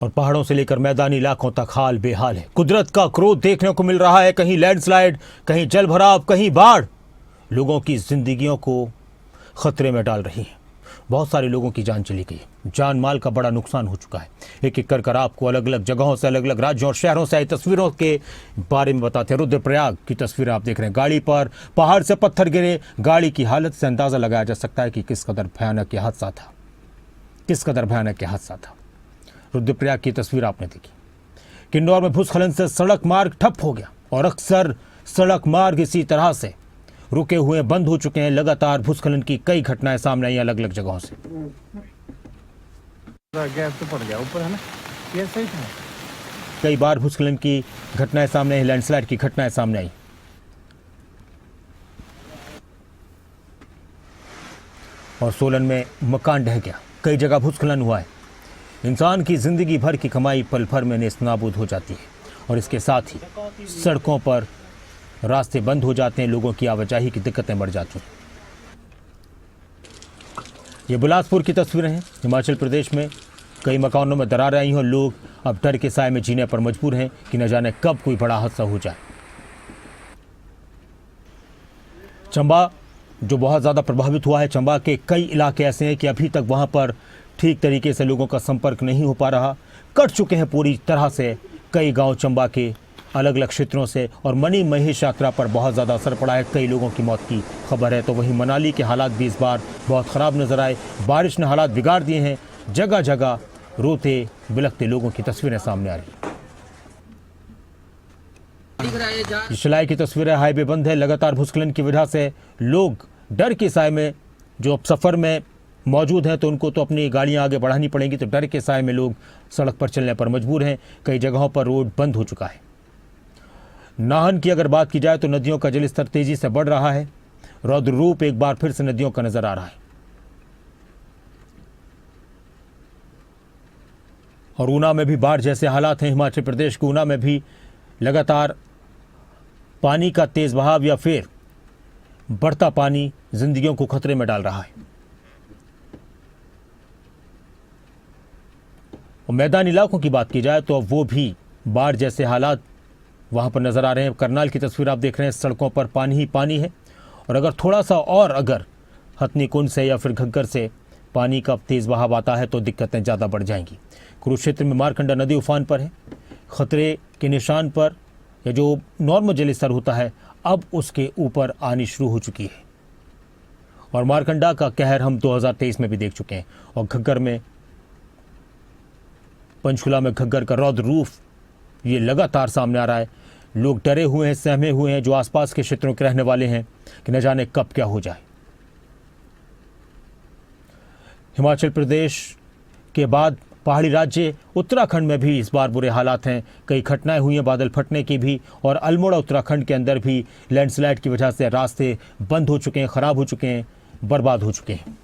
और पहाड़ों से लेकर मैदानी इलाकों तक हाल बेहाल है। कुदरत का क्रोध देखने को मिल रहा है, कहीं लैंडस्लाइड, कहीं जलभराव, कहीं बाढ़ लोगों की जिंदगियों को खतरे में डाल रही है। बहुत सारे लोगों की जान चली गई, जान माल का बड़ा नुकसान हो चुका है। एक एक कर आपको अलग अलग जगहों से, अलग अलग राज्यों और शहरों से आई तस्वीरों के बारे में बताते हैं। रुद्रप्रयाग की तस्वीर आप देख रहे हैं। गाड़ी पर पहाड़ से पत्थर गिरे, गाड़ी की हालत से अंदाजा लगाया जा सकता है कि किस कदर भयानक यह हादसा था, किस कदर भयानक यह हादसा था। रुद्रप्रयाग की तस्वीर आपने देखी। किन्नौर में भूस्खलन से सड़क मार्ग ठप हो गया और अक्सर सड़क मार्ग इसी तरह से रुके हुए बंद हो चुके हैं। लगातार भूस्खलन की कई घटनाएं सामने आई अलग अलग जगहों से। गैस तो पड़ गया ऊपर, है ना, ये सही था। कई बार भूस्खलन की घटनाएं सामने आई, लैंडस्लाइड की घटनाएं सामने आई। और सोलन में मकान ढह गया, कई जगह भूस्खलन हुआ है। इंसान की जिंदगी भर की कमाई पल भर में नेस्तनाबूद हो जाती है और इसके साथ ही सड़कों पर रास्ते बंद हो जाते हैं, लोगों की आवाजाही की दिक्कतें बढ़ जाती हैं। ये बिलासपुर की तस्वीरें हैं। हिमाचल प्रदेश में कई मकानों में दरारें आई हैं और लोग अब डर के साए में जीने पर मजबूर हैं कि न जाने कब कोई बड़ा हादसा हो जाए। चंबा जो बहुत ज़्यादा प्रभावित हुआ है, चंबा के कई इलाके ऐसे हैं कि अभी तक वहाँ पर ठीक तरीके से लोगों का संपर्क नहीं हो पा रहा। कट चुके हैं पूरी तरह से कई गांव चंबा के अलग अलग क्षेत्रों से और मणि महेश यात्रा पर बहुत ज़्यादा असर पड़ा है। कई लोगों की मौत की खबर है। तो वहीं मनाली के हालात भी इस बार बहुत ख़राब नजर आए। बारिश ने हालात बिगाड़ दिए हैं। जगह जगह रोते बिलखते लोगों की तस्वीरें सामने आ रही। शिलाई की तस्वीरें, हाईवे बंद है। लगातार भूस्खलन की वजह से लोग डर के साए में जो सफ़र में मौजूद हैं तो उनको तो अपनी गाड़ियां आगे बढ़ानी पड़ेंगी, तो डर के साए में लोग सड़क पर चलने पर मजबूर हैं। कई जगहों पर रोड बंद हो चुका है। नाहन की अगर बात की जाए तो नदियों का जलस्तर तेजी से बढ़ रहा है। रौद्र रूप एक बार फिर से नदियों का नजर आ रहा है। और ऊना में भी बाढ़ जैसे हालात हैं। हिमाचल प्रदेश के ऊना में भी लगातार पानी का तेज बहाव या फिर बढ़ता पानी जिंदगियों को खतरे में डाल रहा है। और मैदानी इलाकों की बात की जाए तो अब वो भी बाढ़ जैसे हालात वहाँ पर नज़र आ रहे हैं। करनाल की तस्वीर आप देख रहे हैं। सड़कों पर पानी ही पानी है और अगर थोड़ा सा और अगर हथनी कुंड से या फिर घग्गर से पानी का तेज़ बहाव आता है तो दिक्कतें ज़्यादा बढ़ जाएंगी। कुरुक्षेत्र में मारकंडा नदी उफान पर है, खतरे के निशान पर। या जो नॉर्मल जलस्तर होता है अब उसके ऊपर आनी शुरू हो चुकी है। और मारकंडा का कहर हम 2023 में भी देख चुके हैं। और घग्गर में, पंचकुला में घग्गर का रौद्र रूप ये लगातार सामने आ रहा है। लोग डरे हुए हैं, सहमे हुए हैं, जो आसपास के क्षेत्रों के रहने वाले हैं कि न जाने कब क्या हो जाए। हिमाचल प्रदेश के बाद पहाड़ी राज्य उत्तराखंड में भी इस बार बुरे हालात हैं। कई घटनाएं हुई हैं बादल फटने की भी। और अल्मोड़ा उत्तराखंड के अंदर भी लैंडस्लाइड की वजह से रास्ते बंद हो चुके हैं, ख़राब हो चुके हैं, बर्बाद हो चुके हैं।